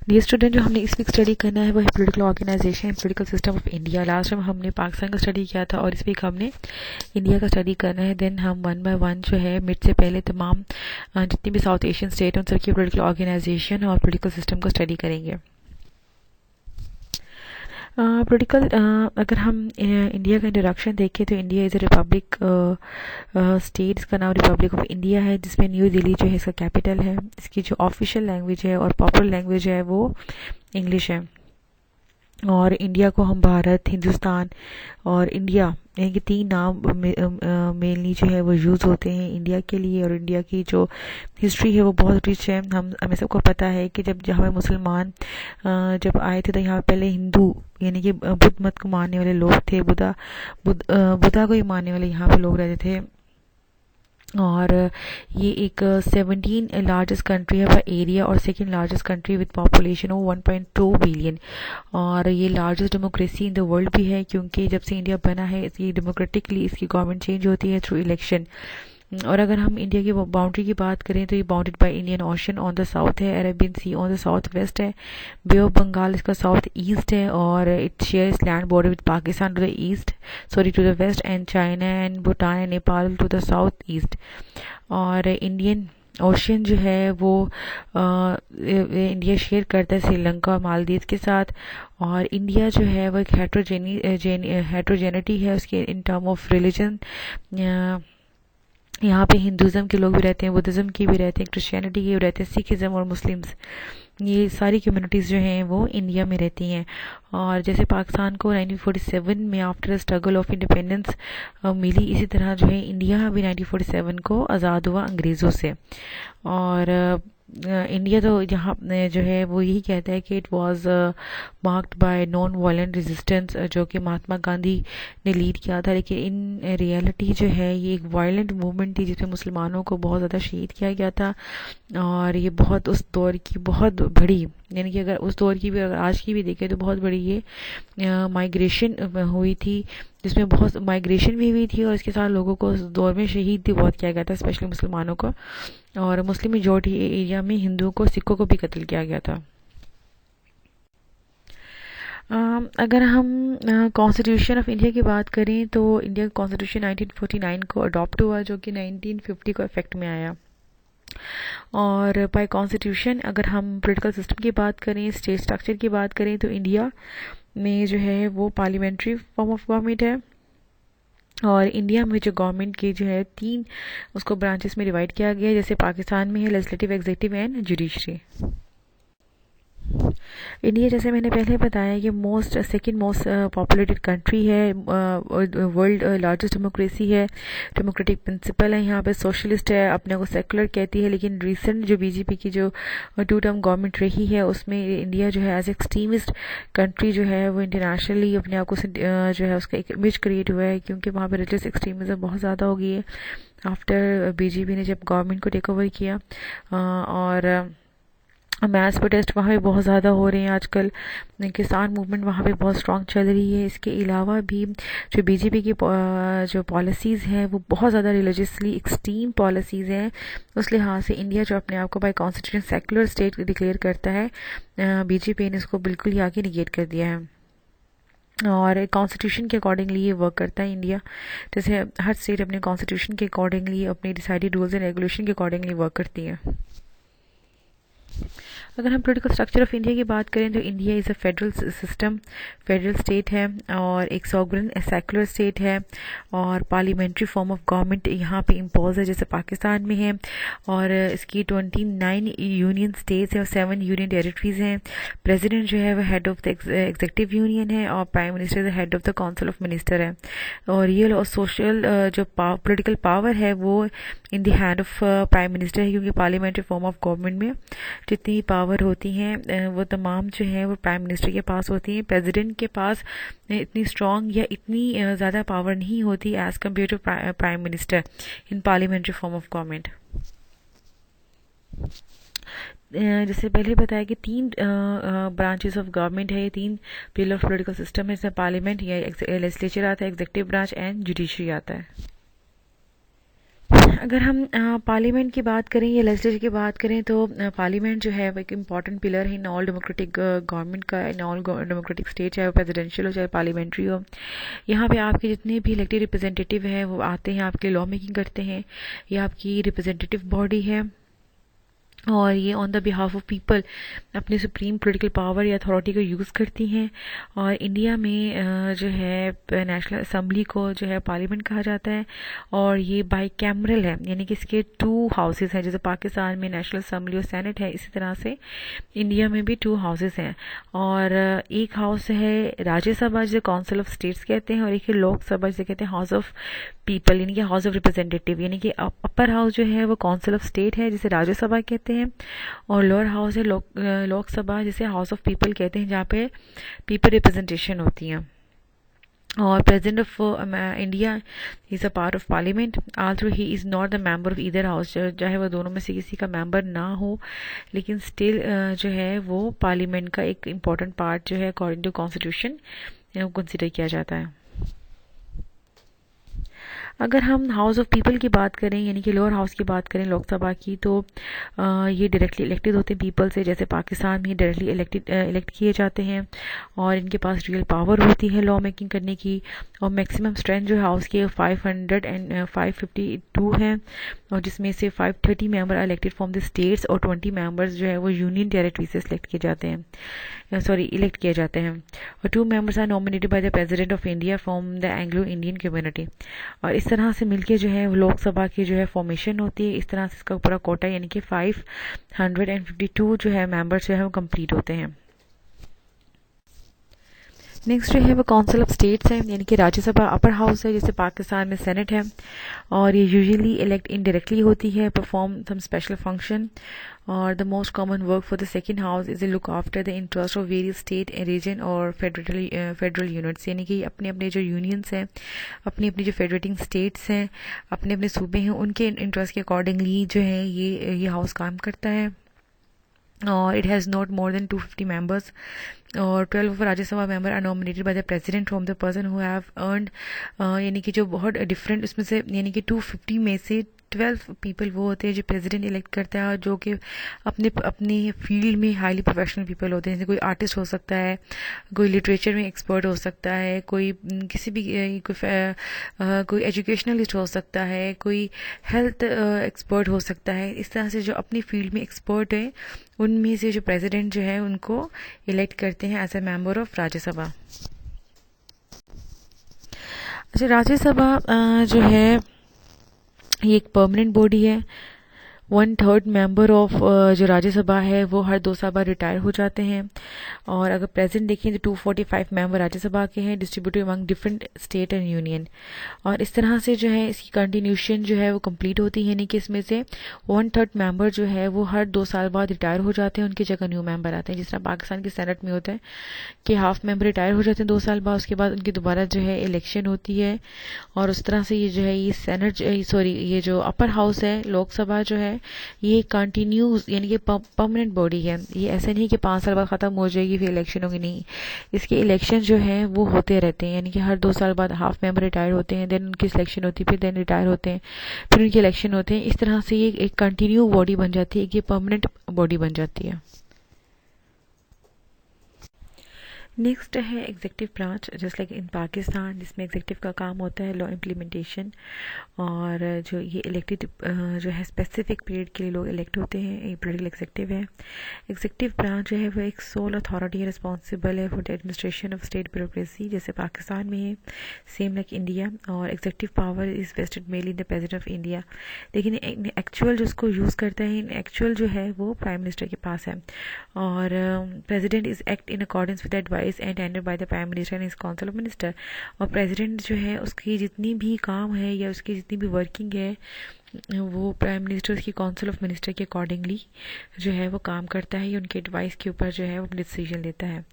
Dear student, जो हमने इस वीक स्टडी करना है वो है political organization political system of India. Last time हमने पाकिस्तान का स्टडी किया था और इस वीक हमने इंडिया का स्टडी करना है। देन हम वन बाय वन जो है मिड से पहले तमाम जितनी भी साउथ एशियन स्टेट उन सबकी पॉलिटिकल ऑर्गेनाइजेशन और पॉलिटिकल सिस्टम को स्टडी करेंगे। पॉलिटिकल अगर हम इंडिया का इंट्रोडक्शन देखें तो India is a Republic state. इसका नाम रिपब्लिक ऑफ इंडिया है, जिसमें न्यू दिल्ली जो है इसका कैपिटल है। इसकी जो ऑफिशियल लैंग्वेज है और पॉपुलर लैंग्वेज है वो इंग्लिश है। और इंडिया को हम भारत, हिंदुस्तान और इंडिया यानी कि तीन नाम मेनली जो है वो यूज़ होते हैं इंडिया के लिए। और इंडिया की जो हिस्ट्री है वो बहुत रिच है। हमें सबको पता है कि जब यहाँ पे मुसलमान जब आए थे तो यहाँ पे पहले हिंदू यानी कि बुद्ध मत को मानने वाले लोग थे, बुद्धा को ही मानने वाले यहाँ पे लोग रहते थे। और ये एक 17 लार्जेस्ट कंट्री है बाय एरिया और second largest country with population of 1.2 billion. और ये largest democracy in the world भी है, क्योंकि जब से इंडिया बना है ये डेमोक्रेटिकली इसकी गवर्नमेंट चेंज होती है थ्रू इलेक्शन। और अगर हम इंडिया की बाउंड्री की बात करें तो ये bounded by Indian Ocean on the south है, Arabian Sea on the south west है, बे ऑफ बंगाल इसका साउथ ईस्ट है, और it shares land border with Pakistan to the east, sorry to the west, and China and Bhutan and Nepal to the south east. और Indian ocean जो है वो India share करता है श्रीलंका और मालदीव के साथ। और इंडिया जो है वो एक हेट्रोजेनिटी है उसके इन टर्म ऑफ रिलीजन। यहाँ पे हिंदुज़म के लोग भी रहते हैं, बुद्धिज़्म के भी रहते हैं, क्रिश्चियनिटी के भी रहते हैं, सिखिज़म और मुस्लिम्स, ये सारी कम्युनिटीज़ जो हैं वो इंडिया में रहती हैं। और जैसे पाकिस्तान को 1947 में आफ्टर स्ट्रगल ऑफ इंडिपेंडेंस मिली, इसी तरह जो है इंडिया भी 1947 को आज़ाद हुआ अंग्रेज़ों से। और इंडिया तो यहाँ जो है वो यही कहता है कि it was marked by non violent resistance, जो कि महात्मा गांधी ने लीड किया था। लेकिन इन रियलिटी जो है ये एक वायलेंट मूवमेंट थी जिसमें मुसलमानों को बहुत ज़्यादा शहीद किया गया था। और ये बहुत उस दौर की बहुत बड़ी, यानी कि अगर उस दौर की भी अगर आज की भी देखें तो बहुत बड़ी ये माइग्रेशन हुई थी, जिसमें बहुत माइग्रेशन भी हुई थी और इसके साथ लोगों को उस दौर में शहीद भी बहुत किया गया था, स्पेशली मुसलमानों को। और मुस्लिम मेजॉरिटी एरिया में हिंदुओं को, सिखों को भी कत्ल किया गया था। अगर हम कॉन्स्टिट्यूशन ऑफ इंडिया की बात करें तो इंडिया का कॉन्स्टिट्यूशन 1949 को अडॉप्ट हुआ, जो कि 1950 को इफेक्ट में आया। और बाय कॉन्स्टिट्यूशन अगर हम पॉलिटिकल सिस्टम की बात करें, स्टेट स्ट्रक्चर की बात करें, तो इंडिया में जो है वो पार्लियामेंट्री फॉर्म ऑफ गवर्नमेंट है। और इंडिया में जो गवर्नमेंट की जो है तीन उसको ब्रांचेस में डिवाइड किया गया है, जैसे पाकिस्तान में है legislative, executive and judiciary. India, जैसे मैंने पहले बताया, ये सेकंड मोस्ट पॉपुलेटेड कंट्री है, वर्ल्ड लार्जेस्ट डेमोक्रेसी है, डेमोक्रेटिक प्रिंसिपल है, यहाँ पे सोशलिस्ट है, अपने को सेकुलर कहती है। लेकिन रिसेंट जो बीजेपी की जो 2 टर्म गवर्नमेंट रही है उसमें इंडिया जो है एज एक्सट्रीमिस्ट कंट्री जो है वो इंटरनेशनली अपने आप को जो है उसका एक इमेज क्रिएट हुआ है, क्योंकि वहाँ पर रिलीजियस एक्सट्रीमिज्म बहुत ज़्यादा हो गई है आफ्टर बीजेपी ने जब गवर्नमेंट को टेक ओवर किया। और मैस प्रोटेस्ट वहाँ पे बहुत ज़्यादा हो रहे हैं आजकल, किसान मूवमेंट वहाँ पे बहुत स्ट्रांग चल रही है। इसके अलावा भी जो बीजेपी की जो पॉलिसीज़ हैं वो बहुत ज़्यादा रिलीजियसली एक्सट्रीम पॉलिसीज़ हैं। उस लिहाज से इंडिया जो अपने आप को bye constitution secular state declare करता है, बीजेपी ने इसको बिल्कुल ही आगे निगेट कर दिया है। और कॉन्स्टिट्यूशन के अकॉर्डिंगली ये वर्क करता है इंडिया, जैसे हर स्टेट अपने कॉन्स्टिट्यूशन के अकॉर्डिंगली, अपने डिसाइडेड रूल्स एंड रेगुलेशन के अकॉर्डिंगली वर्क करती है। अगर हम पॉलिटिकल स्ट्रक्चर ऑफ इंडिया की बात करें तो India is a federal system, federal state है, और एक सॉवरेन सेकुलर स्टेट है, और पार्लियामेंट्री फॉर्म ऑफ गवर्नमेंट यहाँ पे इम्पोज है जैसे पाकिस्तान में है। और इसकी 29 यूनियन स्टेट्स हैं और 7 यूनियन टेरिटरीज हैं। प्रेसिडेंट जो है वो head of the executive union है, और prime minister head of the council of minister है। और रियल और सोशल जो पॉलिटिकल पावर है वो in the hand of prime minister है, क्योंकि पार्लियामेंट्री फॉर्म ऑफ गवर्नमेंट में जितनी पावर होती हैं वो तमाम जो है वो प्राइम मिनिस्टर के पास होती हैं। प्रेसिडेंट के पास इतनी स्ट्रॉन्ग या इतनी ज़्यादा पावर नहीं होती as compare to prime minister in parliamentary form of government. जैसे पहले बताया कि 3 ब्रांचेस ऑफ गवर्नमेंट है, ये 3 पिलर ऑफ पॉलिटिकल सिस्टम है, इसमें पार्लियामेंट या लेजिस्लेचर आता है, एग्जीक्यूटिव ब्रांच एंड जुडिशरी आता है। अगर हम पार्लियामेंट की बात करें या लेजिस्लेचर की बात करें तो पार्लियामेंट जो है वो एक इम्पॉर्टेंट पिलर है इन ऑल डेमोक्रेटिक गवर्नमेंट का, इन ऑल डेमोक्रेटिक स्टेट, चाहे वो प्रेसिडेंशियल हो चाहे पार्लियामेंट्री हो। यहाँ पे आपके जितने भी इलेक्टेड रिप्रेजेंटेटिव हैं वो आते हैं, आपके लिए लॉ मेकिंग करते हैं। ये आपकी रिप्रेजेंटेटिव बॉडी है और ये on the behalf of people अपने सुप्रीम पॉलिटिकल पावर या अथॉरिटी का यूज़ करती हैं। और इंडिया में जो है नेशनल असेंबली को जो है पार्लियामेंट कहा जाता है और ये बाई कैमरल है, यानी कि इसके 2 हाउसेस हैं। जैसे पाकिस्तान में नेशनल असेंबली और सेनेट है, इसी तरह से इंडिया में भी 2 हाउसेस हैं। और एक हाउस है राज्यसभा जिसे काउंसिल ऑफ स्टेट्स कहते हैं, और एक है लोकसभा जिसे कहते हैं हाउस ऑफ पीपल, यानी कि हाउस ऑफ रिप्रेजेंटेटिव। यानी कि अपर हाउस जो है वो काउंसिल ऑफ स्टेट है जिसे राज्यसभा कहते हैं, और लोअर हाउस है लोकसभा जिसे हाउस ऑफ पीपल कहते हैं, जहाँ पे पीपल रिप्रेजेंटेशन होती है। और president of India is a part of parliament also he is not the member of either house, चाहे वो दोनों में से किसी का मेंबर ना हो, लेकिन स्टिल जो है वो पार्लियामेंट का एक इम्पॉर्टेंट पार्ट जो है अकॉर्डिंग टू कॉन्स्टिट्यूशन कंसिडर किया जाता है। अगर हम हाउस ऑफ पीपल की बात करें, यानी कि लोअर हाउस की बात करें लोकसभा की, तो ये डायरेक्टली इलेक्टेड होते हैं पीपल से। जैसे पाकिस्तान में डायरेक्टली इलेक्ट किए जाते हैं और इनके पास रियल पावर होती है लॉ मेकिंग करने की। और मैक्सिमम स्ट्रेंथ जो है हाउस की 552 है, और जिसमें से 530 member are elected from the states और 20 मेंबर्स जो है वो यूनियन टेरिटरी से इलेक्ट किए जाते हैं, इलेक्ट किए जाते हैं। और 2 members are nominated by the president of India from the Anglo Indian community. और इस तरह से मिलके जो है लोकसभा की जो है फॉर्मेशन होती है। इस तरह से इसका पूरा कोटा यानी कि 552 जो है मेंबर्स जो है वो कंप्लीट होते हैं। नेक्स्ट जो है वो काउंसिल ऑफ स्टेट्स है, यानी कि राज्यसभा अपर हाउस है, जैसे पाकिस्तान में सेनेट है। और ये यूजुअली इलेक्ट इनडायरेक्टली होती है, परफॉर्म सम स्पेशल फंक्शन। और the most common work for the second house is look after the interest of various state region और फेडरल यूनिट्स, यानी कि अपने अपने जो यूनियंस हैं, अपनी अपनी जो फेडरेटिंग स्टेट्स हैं, अपने अपने सूबे हैं, उनके इंटरेस्ट के अकॉर्डिंगली जो है ये हाउस काम करता है। और it has not more than 250 members. और 12 of Rajya Sabha member are nominated by the president from the person who have earned, यानी कि जो बहुत डिफरेंट उसमें से, यानी कि 250 में से 12 पीपल वो होते हैं जो प्रेसिडेंट इलेक्ट करता है, और जो कि अपने अपने फील्ड में हाईली प्रोफेशनल पीपल होते हैं। जैसे कोई आर्टिस्ट हो सकता है, कोई लिटरेचर में एक्सपर्ट हो सकता है, कोई किसी भी कोई एजुकेशनलिस्ट हो सकता है, कोई हेल्थ एक्सपर्ट हो सकता है। इस तरह से जो अपनी फील्ड में एक्सपर्ट है उनमें से जो प्रेसिडेंट जो है उनको इलेक्ट करते हैं as a member of Rajya Sabha. अच्छा, राज्यसभा जो है ये एक परमानेंट बॉडी है। 1/3 मेंबर ऑफ जो राज्यसभा है वो हर 2 साल बाद रिटायर हो जाते हैं। और अगर प्रेजेंट देखें तो 245 मेंबर राज्यसभा के हैं, distributed among different state and union. और इस तरह से जो है इसकी कंटिन्यूशन जो है वो कंप्लीट होती है, यानी कि इसमें से 1/3 मेंबर जो है वो हर 2 साल बाद रिटायर हो जाते हैं, उनकी जगह न्यू मेंबर आते हैं। जिस तरह पाकिस्तान के सेनेट में होता है कि हाफ मेंबर रिटायर हो जाते हैं 2 साल बाद, उसके बाद उनकी दोबारा जो है इलेक्शन होती है। और उस तरह से ये जो है ये सेनेट ये जो अपर हाउस है लोकसभा जो है ये कंटिन्यूज, यानी कि परमानेंट बॉडी है। ये ऐसा नहीं कि 5 साल बाद ख़त्म हो जाएगी फिर इलेक्शन होगी, नहीं, इसके इलेक्शन जो है वो होते रहते हैं। यानी कि हर 2 साल बाद हाफ मेंबर रिटायर होते हैं, देन उनकी सिलेक्शन होती है, फिर देन रिटायर होते हैं, फिर उनके इलेक्शन होते हैं। इस तरह से ये एक कंटिन्यू बॉडी बन जाती है, ये परमानेंट बॉडी बन जाती है। नेक्स्ट है executive branch, just like in Pakistan, जिसमें एग्जीक्यूटिव का काम होता है लॉ इम्प्लीमेंटेशन। और जो ये इलेक्टेड जो है स्पेसिफिक पीरियड के लिए लोग इलेक्ट होते हैं, ये पॉलिटिकल एग्जीक्यूटिव है। एग्जीक्यूटिव ब्रांच जो है वो एक सोल अथॉरिटी है, रिस्पॉन्सिबल है for the administration of state bureaucracy, जैसे पाकिस्तान में है, सेम लाइक इंडिया। और executive power is vested mainly in the president of India, लेकिन एक्चुअल जो उसको यूज़ करता है, एक्चुअल जो है वो प्राइम मिनिस्टर के पास है। और president is act in accordance with advice and tendered by the prime minister and his council of minister. और प्रेसिडेंट जो है उसकी जितनी भी काम है या उसकी जितनी भी वर्किंग है वो प्राइम मिनिस्टर की काउंसिल ऑफ मिनिस्टर के अकॉर्डिंगली जो है वो काम करता है, या उनके एडवाइस के ऊपर जो है वो डिसीजन लेता है।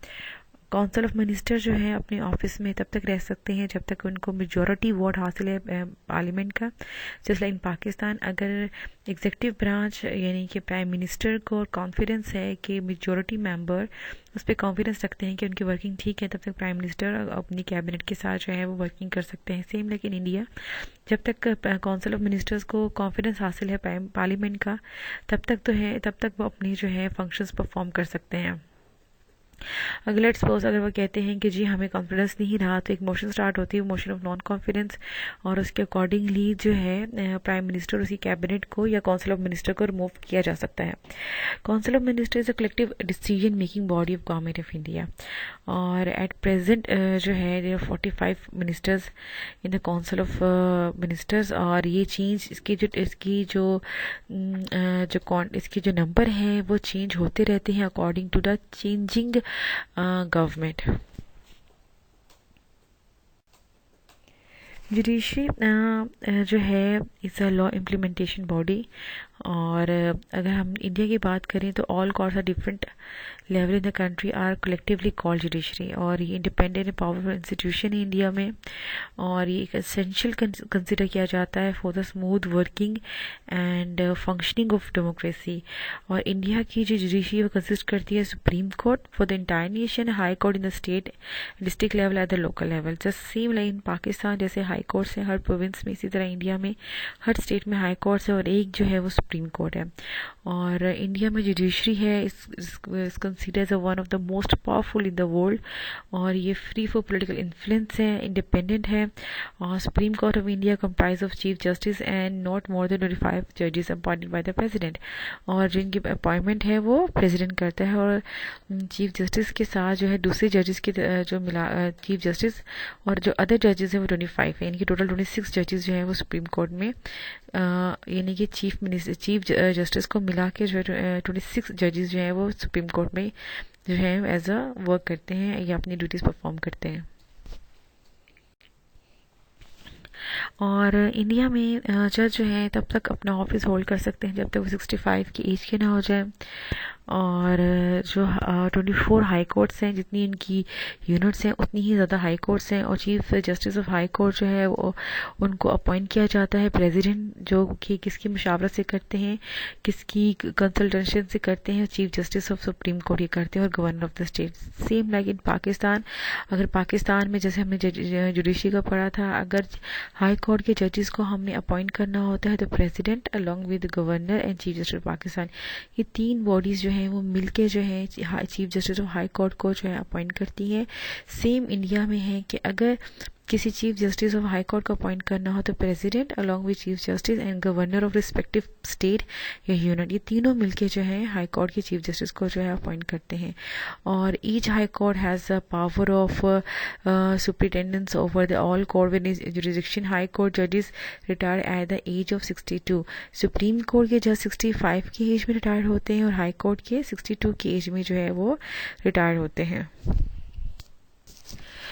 काउंसिल ऑफ मिनिस्टर जो है अपने ऑफिस में तब तक रह सकते हैं जब तक उनको मेजॉरिटी वोट हासिल है पार्लियामेंट का। जस्ट लाइक इन पाकिस्तान, अगर एग्जीक्यूटिव ब्रांच यानी कि प्राइम मिनिस्टर को कॉन्फिडेंस है कि मेजॉरिटी मेंबर उस पर कॉन्फिडेंस रखते हैं कि उनकी वर्किंग ठीक है, तब तक प्राइम मिनिस्टर अपनी कैबिनेट के साथ जो है वो वर्किंग कर सकते हैं। सेम लाइक इन इंडिया, जब तक काउंसिल ऑफ मिनिस्टर्स को कॉन्फिडेंस हासिल है पार्लियामेंट का, तब तक वो अपनी जो है फंक्शंस परफॉर्म कर सकते हैं। अगर लेट्स सपोज अगर वो कहते हैं कि जी हमें कॉन्फिडेंस नहीं रहा, तो एक मोशन स्टार्ट होती है, मोशन ऑफ नॉन कॉन्फिडेंस, और उसके अकॉर्डिंगली जो है प्राइम मिनिस्टर उसकी कैबिनेट को या काउंसिल ऑफ मिनिस्टर को रिमूव किया जा सकता है। Council of minister is a collective decision making body of government of India, और एट प्रेजेंट जो है there are 45 ministers in the council of ministers. और ये चेंज इसकी जो नंबर है वो चेंज होते रहते हैं according to the changing government. Judiciary जो है is a law implementation body. और अगर हम इंडिया की बात करें तो all courts are different level in the country are collectively called judiciary, और ये इंडिपेंडेंट एंड पावरफुल इंस्टीट्यूशन है इंडिया में, और ये एक एसेंशियल कंसिडर किया जाता है for the smooth working and functioning of democracy. और इंडिया की जो जुडिशरी वो कंसिस्ट करती है supreme court for the entire nation, high court in the state, district level at the local level. Just same like in Pakistan जैसे high courts है हर province में, इसी तरह इंडिया में हर स्टेट में हाई कोर्ट्स है और एक जो है वो सुप्रीम कोर्ट है। और इंडिया में जुडिशरी है is consider as one of the most powerful in the world, और ये फ्री फॉर पॉलिटिकल इन्फ्लुएंस है, इंडिपेंडेंट है। और supreme court of India comprise of chief justice and not more than 25 जजेस अपॉइंटेड बाय द प्रेसिडेंट, और जिनकी appointment है वो प्रेसिडेंट करता है। और चीफ जस्टिस के साथ जो है दूसरे जजेस की जो मिला चीफ जस्टिस और जो अदर जजेस हैं वो 25 है, यानी कि टोटल 26 जजेस जो है वो सुप्रीम कोर्ट में, यानी कि चीफ जस्टिस को मिला के जो है 26 जजेस जो है वो सुप्रीम कोर्ट में जो है एज अ वर्क करते हैं या अपनी ड्यूटीज परफॉर्म करते हैं। और इंडिया में जज जो है तब तक अपना ऑफिस होल्ड कर सकते हैं जब तक वो 65 की एज के ना हो जाए। और जो 24 हाई कोर्ट्स हैं, जितनी इनकी यूनिट्स हैं उतनी ही ज़्यादा हाई कोर्ट्स हैं। और chief justice of high court जो है वो उनको अपॉइंट किया जाता है प्रेसिडेंट, जो कि किसकी मुशावरत से करते हैं, किसकी कंसल्टेशन से करते हैं, chief justice of supreme court ये करते हैं, और governor of the state. Same like in Pakistan, अगर पाकिस्तान में जैसे हमने जुडिशरी का पढ़ा था, अगर हाई कोर्ट के जजेस को हमने अपॉइंट करना होता है तो president along with governor and chief justice of Pakistan, ये तीन बॉडीज़ जो हैं वो मिलके जो है chief justice of high court को जो है अपॉइंट करती है। सेम इंडिया में है कि अगर किसी chief justice of high court को अपॉइंट करना हो तो president along with chief justice and governor of respective state या यूनिट, ये तीनों मिलके जो है हाई कोर्ट के चीफ जस्टिस को जो है अपॉइंट करते हैं। और each high court has the power of superintendence over the all court with jurisdiction. High court जजेस retire at the age of 62। Supreme court के जज 65 की एज में रिटायर होते हैं और हाई कोर्ट के 62 की एज में जो है वो रिटायर होते हैं।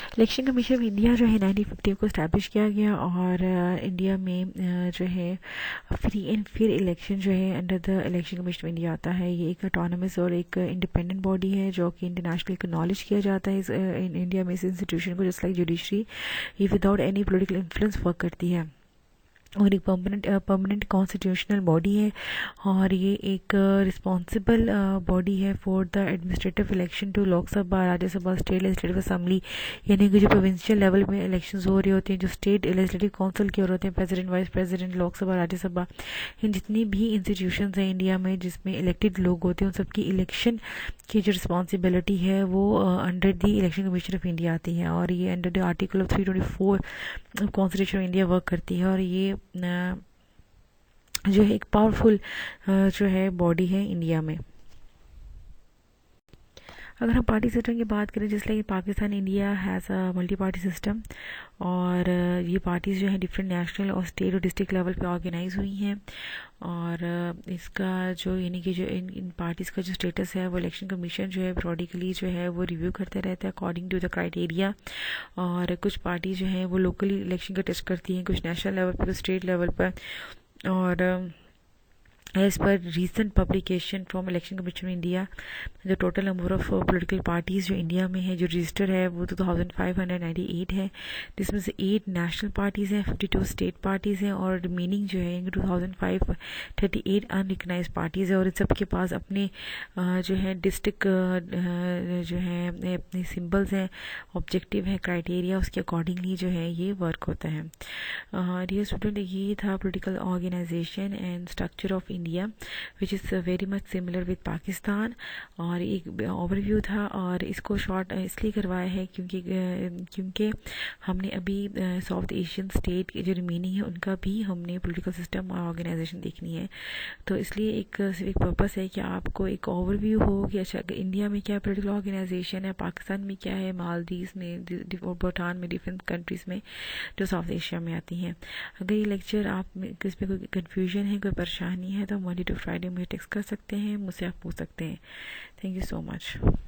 इलेक्शन कमीशन ऑफ इंडिया जो है 1950 को इस्टेब्लिश किया गया, और इंडिया में जो है फ्री एंड फेयर इलेक्शन जो है under the election commission of India आता है। ये एक ऑटोनमस और एक इंडिपेंडेंट बॉडी है जो कि इंटरनेशनल एक्नॉलेज किया जाता है इन इंडिया में। इस इंस्टीट्यूशन को जस्ट लाइक जुडिशरी ये without any political influence work करती है, और एक परमानेंट कॉन्स्टिट्यूशनल बॉडी है, और ये एक रिस्पॉन्सिबल बॉडी है for the administrative election to Lok Sabha, Rajya Sabha, state legislative assembly, यानी कि जो प्रोविंशियल लेवल में इलेक्शंस हो रहे होते हैं, जो स्टेट लेजिस्लेटिव काउंसिल के हो रहे होते हैं, president, vice president, Lok Sabha, Rajya Sabha, इन जितनी भी इंस्टीट्यूशंस हैं इंडिया में जिसमें इलेक्टेड लोग होते हैं उन सबकी इलेक्शन की जो रिस्पॉन्सिबिलिटी है वो under the election commission of India आती है, और ये under the article of 324 constitution of India work करती है। और ये जो है एक पावरफुल जो है बॉडी है इंडिया में। अगर हम पार्टी सिस्टम की बात करें, जिस like Pakistan India has a multi party system, और ये पार्टीज़ जो है डिफरेंट नेशनल और स्टेट और डिस्ट्रिक्ट लेवल पे ऑर्गेनाइज हुई हैं। और इसका जो यानी कि जो इन पार्टीज़ का जो स्टेटस है वो इलेक्शन कमीशन जो है पीरियडिकली जो है वो रिव्यू करते रहता है अकॉर्डिंग टू द क्राइटेरिया। और कुछ पार्टी जो है वो लोकली इलेक्शन का टेस्ट करती हैं, कुछ नेशनल लेवल पर, कुछ स्टेट लेवल पर। और As per recent publication from Election Commission of India, जो total number of political parties जो इंडिया में है जो रजिस्टर है वो 2598 है, जिसमें से 8 नेशनल पार्टीज़ हैं, 52 स्टेट पार्टीज़ हैं और रिमेनिंग जो है 2538 अनरिकनाइज पार्टीज़ है। और इन सब के पास अपने जो है डिस्ट्रिक्ट जो है अपने सिंबल्स हैं, ऑब्जेक्टिव है, क्राइटेरिया, उसके अकॉर्डिंगली जो है ये वर्क होता है। डियर स्टूडेंट, ये था political organization and structure of India which is very much similar with Pakistan. और एक ओवरव्यू था और इसको शॉर्ट इसलिए करवाया है क्योंकि हमने अभी साउथ एशियन स्टेट के जो रिमेनिंग है उनका भी हमने पॉलिटिकल सिस्टम और ऑर्गेनाइजेशन देखनी है। तो इसलिए एक सिर्फ पर्पस है कि आपको एक ओवरव्यू हो कि अच्छा इंडिया में क्या पॉलिटिकल ऑर्गेनाइजेशन है, पाकिस्तान में क्या है, मालदीव्स में, भूटान में, डिफरेंट कंट्रीज़ में जो साउथ एशिया में आती हैं। अगर ये लेक्चर आप इसमें कोई कन्फ्यूजन है, कोई परेशानी है तो मंडे टू फ्राइडे मुझे टेक्स्ट कर सकते हैं, मुझसे आप पूछ सकते हैं। Thank you so much.